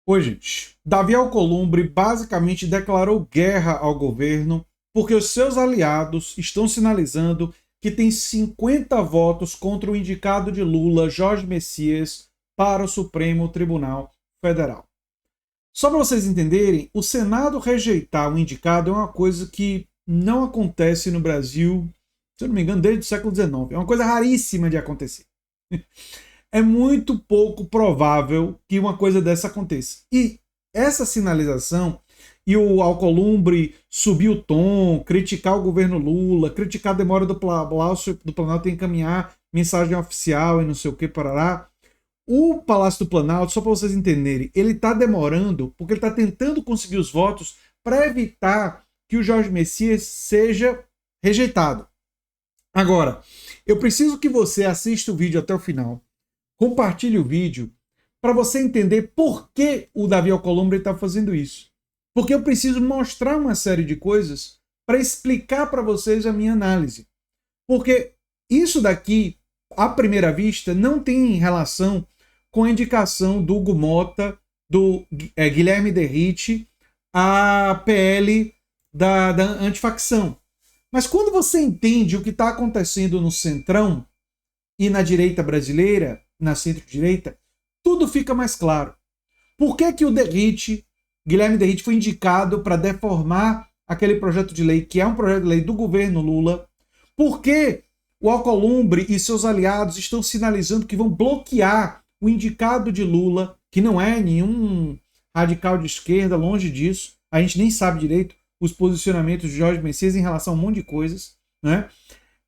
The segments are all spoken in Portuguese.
Oi, gente. Davi Alcolumbre basicamente declarou guerra ao governo porque os seus aliados estão sinalizando que tem 50 votos contra o indicado de Lula, Jorge Messias, para o Supremo Tribunal Federal. Só para vocês entenderem, o Senado rejeitar um indicado é uma coisa que não acontece no Brasil, se eu não me engano, desde o século XIX. É uma coisa raríssima de acontecer. É muito pouco provável que uma coisa dessa aconteça. E essa sinalização, e o Alcolumbre subir o tom, criticar o governo Lula, criticar a demora do Palácio do Planalto em encaminhar mensagem oficial e não sei o que, parará. O Palácio do Planalto, só para vocês entenderem, ele está demorando porque ele está tentando conseguir os votos para evitar que o Jorge Messias seja rejeitado. Agora, eu preciso que você assista o vídeo até o final, compartilhe o vídeo, para você entender por que o Davi Alcolumbre está fazendo isso. Porque eu preciso mostrar uma série de coisas para explicar para vocês a minha análise. Porque isso daqui, à primeira vista, não tem relação com a indicação do Hugo Mota, do Guilherme Derrite, a PL da antifacção. Mas quando você entende o que está acontecendo no Centrão e na direita brasileira, na centro-direita, tudo fica mais claro. Por que o Guilherme Derrite, foi indicado para deformar aquele projeto de lei, que é um projeto de lei do governo Lula? Por que o Alcolumbre e seus aliados estão sinalizando que vão bloquear o indicado de Lula, que não é nenhum radical de esquerda, longe disso, a gente nem sabe direito os posicionamentos de Jorge Messias em relação a um monte de coisas, né?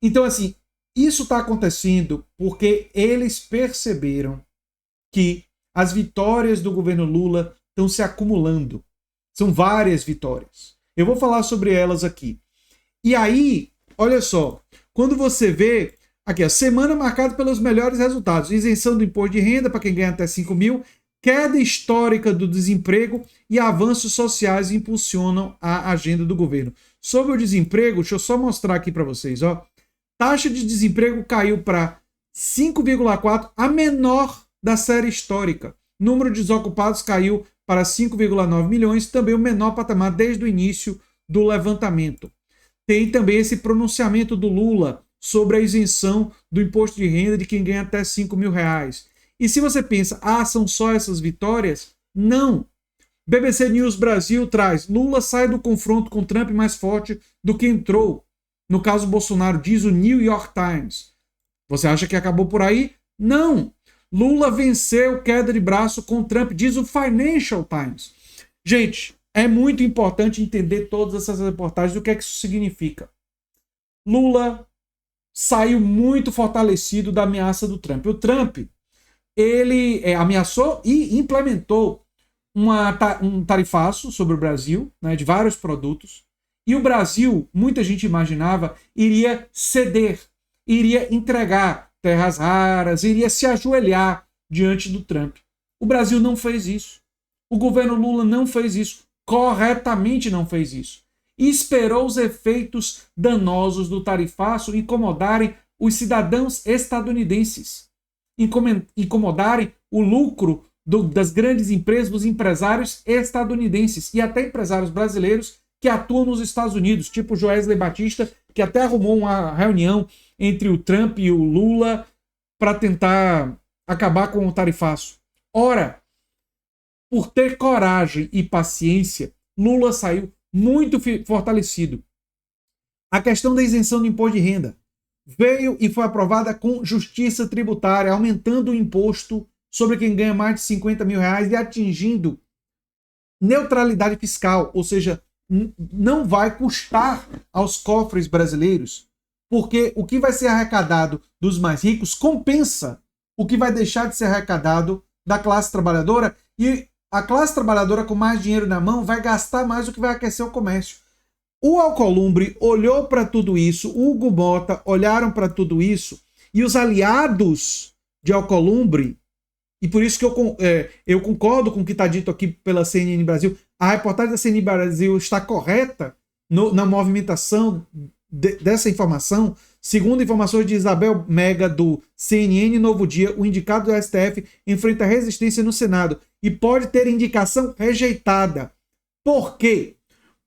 Então, assim, isso está acontecendo porque eles perceberam que as vitórias do governo Lula estão se acumulando. São várias vitórias. Eu vou falar sobre elas aqui. E aí, olha só, quando você vê aqui, a semana marcada pelos melhores resultados, isenção do imposto de renda para quem ganha até 5 mil, queda histórica do desemprego e avanços sociais impulsionam a agenda do governo. Sobre o desemprego, deixa eu só mostrar aqui para vocês, ó. Taxa de desemprego caiu para 5,4, a menor da série histórica. Número de desocupados caiu para 5,9 milhões, também o menor patamar desde o início do levantamento. Tem também esse pronunciamento do Lula sobre a isenção do imposto de renda de quem ganha até 5 mil reais. E se você pensa, são só essas vitórias? Não. BBC News Brasil traz, Lula sai do confronto com Trump mais forte do que entrou. No caso Bolsonaro, diz o New York Times. Você acha que acabou por aí? Não. Lula venceu queda de braço com Trump, diz o Financial Times. Gente, é muito importante entender todas essas reportagens, o que é que isso significa. Lula saiu muito fortalecido da ameaça do Trump. O Trump, ele ameaçou e implementou um tarifaço sobre o Brasil, né, de vários produtos, e o Brasil, muita gente imaginava, iria ceder, iria entregar terras raras, iria se ajoelhar diante do Trump. O Brasil não fez isso. O governo Lula não fez isso. Corretamente não fez isso. E esperou os efeitos danosos do tarifaço incomodarem os cidadãos estadunidenses, incomodarem o lucro das grandes empresas, dos empresários estadunidenses e até empresários brasileiros que atuam nos Estados Unidos, tipo Joesley Batista, que até arrumou uma reunião entre o Trump e o Lula para tentar acabar com o tarifaço. Ora, por ter coragem e paciência, Lula saiu muito fortalecido. A questão da isenção do imposto de renda veio e foi aprovada com justiça tributária, aumentando o imposto sobre quem ganha mais de 50 mil reais e atingindo neutralidade fiscal, ou seja, não vai custar aos cofres brasileiros, porque o que vai ser arrecadado dos mais ricos compensa o que vai deixar de ser arrecadado da classe trabalhadora, e a classe trabalhadora com mais dinheiro na mão vai gastar mais do que vai aquecer o comércio. O Alcolumbre olhou para tudo isso, o Hugo Mota olharam para tudo isso, e os aliados de Alcolumbre, e por isso que eu concordo com o que está dito aqui pela CNN Brasil, a reportagem da CNN Brasil está correta na movimentação dessa informação, Segundo informações de Isabel Mega, do CNN Novo Dia, o indicado do STF enfrenta resistência no Senado e pode ter indicação rejeitada. Por quê?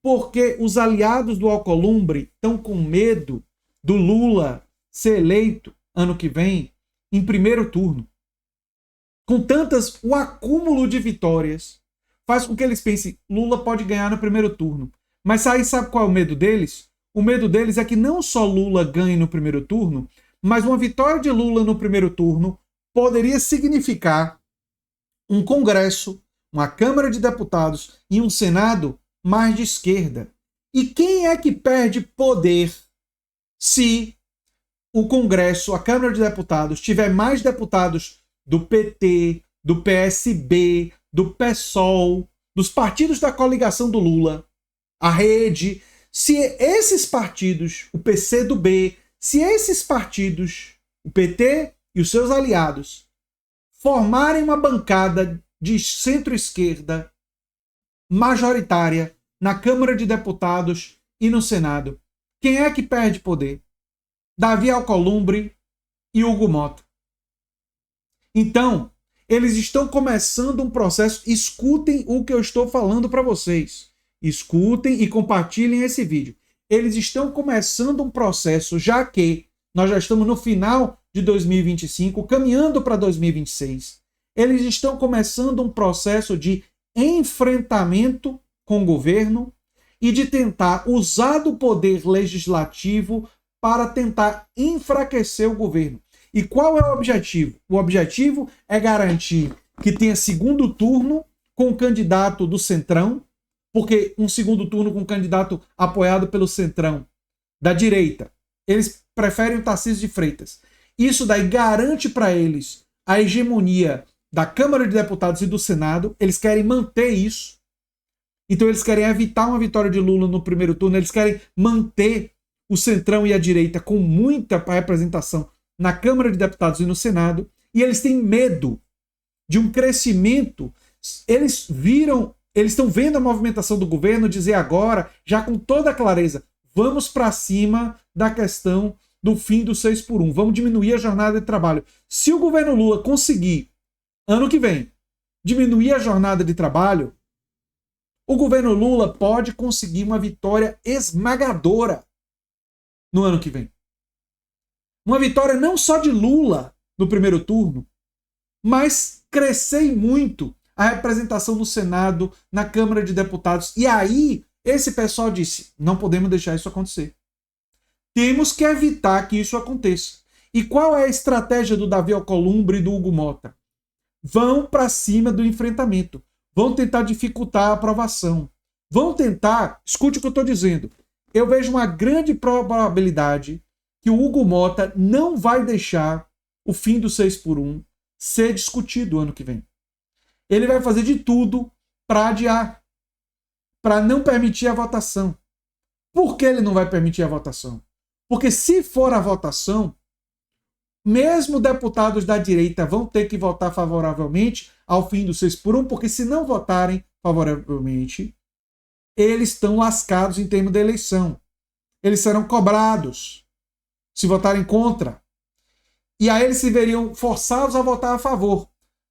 Porque os aliados do Alcolumbre estão com medo do Lula ser eleito ano que vem em primeiro turno. Com tantas, o acúmulo de vitórias faz com que eles pensem, Lula pode ganhar no primeiro turno. Mas aí sabe qual é o medo deles? O medo deles é que não só Lula ganhe no primeiro turno, mas uma vitória de Lula no primeiro turno poderia significar um Congresso, uma Câmara de Deputados e um Senado mais de esquerda. E quem é que perde poder se o Congresso, a Câmara de Deputados, tiver mais deputados do PT, do PSB, do PSOL, dos partidos da coligação do Lula, a Rede? Se esses partidos, o PCdoB, se esses partidos, o PT e os seus aliados, formarem uma bancada de centro-esquerda majoritária na Câmara de Deputados e no Senado, quem é que perde poder? Davi Alcolumbre e Hugo Mota. Então, eles estão começando um processo. Escutem o que eu estou falando para vocês. Escutem e compartilhem esse vídeo. Eles estão começando um processo, já que nós já estamos no final de 2025, caminhando para 2026. Eles estão começando um processo de enfrentamento com o governo e de tentar usar do poder legislativo para tentar enfraquecer o governo. E qual é o objetivo? O objetivo é garantir que tenha segundo turno com o candidato do Centrão, porque um segundo turno com um candidato apoiado pelo Centrão da direita, eles preferem o Tarcísio de Freitas. Isso daí garante para eles a hegemonia da Câmara de Deputados e do Senado. Eles querem manter isso. Então eles querem evitar uma vitória de Lula no primeiro turno, eles querem manter o Centrão e a direita com muita representação na Câmara de Deputados e no Senado, e eles têm medo de um crescimento. Eles estão vendo a movimentação do governo dizer agora, já com toda a clareza, vamos para cima da questão do fim do 6x1, vamos diminuir a jornada de trabalho. Se o governo Lula conseguir, ano que vem, diminuir a jornada de trabalho, o governo Lula pode conseguir uma vitória esmagadora no ano que vem. Uma vitória não só de Lula no primeiro turno, mas crescer muito a representação no Senado, na Câmara de Deputados. E aí, esse pessoal disse, não podemos deixar isso acontecer. Temos que evitar que isso aconteça. E qual é a estratégia do Davi Alcolumbre e do Hugo Mota? Vão para cima do enfrentamento. Vão tentar dificultar a aprovação. Vão tentar, escute o que eu estou dizendo, eu vejo uma grande probabilidade que o Hugo Mota não vai deixar o fim do 6x1 ser discutido ano que vem. Ele vai fazer de tudo para adiar, para não permitir a votação. Por que ele não vai permitir a votação? Porque se for a votação, mesmo deputados da direita vão ter que votar favoravelmente ao fim do 6x1, porque se não votarem favoravelmente, eles estão lascados em termos de eleição. Eles serão cobrados se votarem contra. E aí eles se veriam forçados a votar a favor.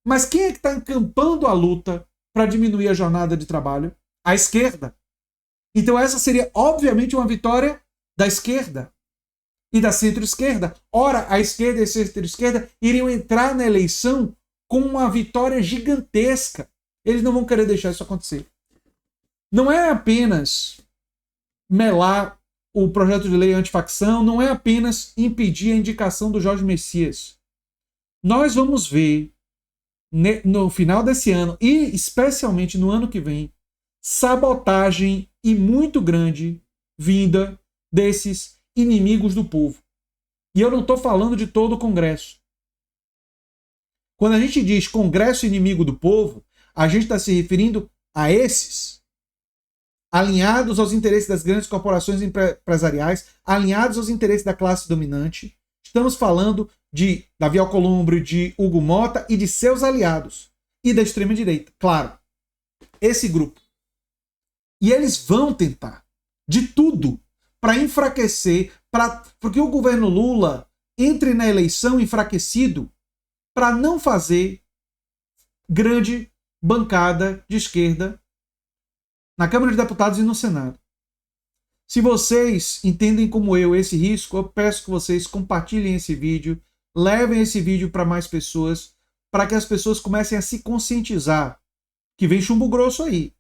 Mas quem é que está encampando a luta para diminuir a jornada de trabalho? A esquerda. Então essa seria, obviamente, uma vitória da esquerda e da centro-esquerda. Ora, a esquerda e a centro-esquerda iriam entrar na eleição com uma vitória gigantesca. Eles não vão querer deixar isso acontecer. Não é apenas melar o projeto de lei antifacção, não é apenas impedir a indicação do Jorge Messias. Nós vamos ver, no final desse ano, e especialmente no ano que vem, sabotagem e muito grande vinda desses inimigos do povo. E eu não estou falando de todo o Congresso. Quando a gente diz Congresso inimigo do povo, a gente está se referindo a esses, alinhados aos interesses das grandes corporações empresariais, alinhados aos interesses da classe dominante. Estamos falando de Davi Alcolumbre, de Hugo Mota e de seus aliados. E da extrema-direita, claro. Esse grupo. E eles vão tentar de tudo para enfraquecer, porque o governo Lula entre na eleição enfraquecido para não fazer grande bancada de esquerda na Câmara de Deputados e no Senado. Se vocês entendem como eu esse risco, eu peço que vocês compartilhem esse vídeo, levem esse vídeo para mais pessoas, para que as pessoas comecem a se conscientizar que vem chumbo grosso aí.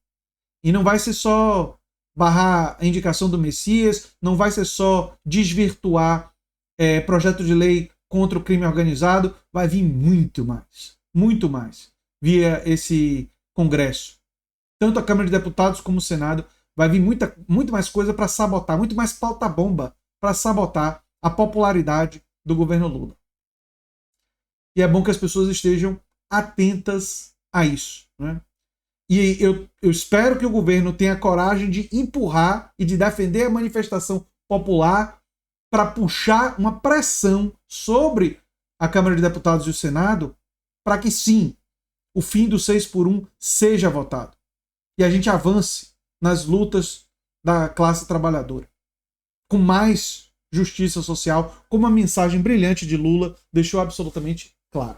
E não vai ser só barrar a indicação do Messias, não vai ser só desvirtuar projeto de lei contra o crime organizado, vai vir muito mais via esse Congresso. Tanto a Câmara de Deputados como o Senado, vai vir muito mais coisa para sabotar, muito mais pauta-bomba para sabotar a popularidade do governo Lula. E é bom que as pessoas estejam atentas a isso, né? E eu espero que o governo tenha coragem de empurrar e de defender a manifestação popular para puxar uma pressão sobre a Câmara de Deputados e o Senado para que sim, o fim do 6x1 seja votado. E a gente avance nas lutas da classe trabalhadora. Com mais justiça social, como a mensagem brilhante de Lula deixou absolutamente claro.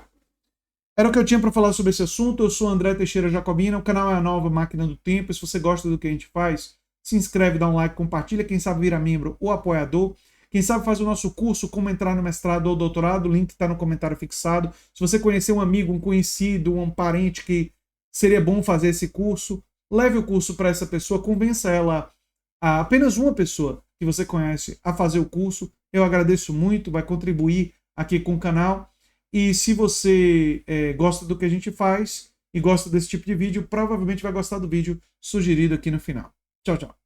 Era o que eu tinha para falar sobre esse assunto. Eu sou André Teixeira Jacobina, o canal é a Nova Máquina do Tempo. E se você gosta do que a gente faz, se inscreve, dá um like, compartilha. Quem sabe vira membro ou apoiador. Quem sabe faz o nosso curso, como entrar no mestrado ou doutorado. O link está no comentário fixado. Se você conhecer um amigo, um conhecido, um parente que seria bom fazer esse curso, leve o curso para essa pessoa, convença ela, a apenas uma pessoa que você conhece, a fazer o curso. Eu agradeço muito, vai contribuir aqui com o canal. E se você gosta do que a gente faz e gosta desse tipo de vídeo, provavelmente vai gostar do vídeo sugerido aqui no final. Tchau, tchau.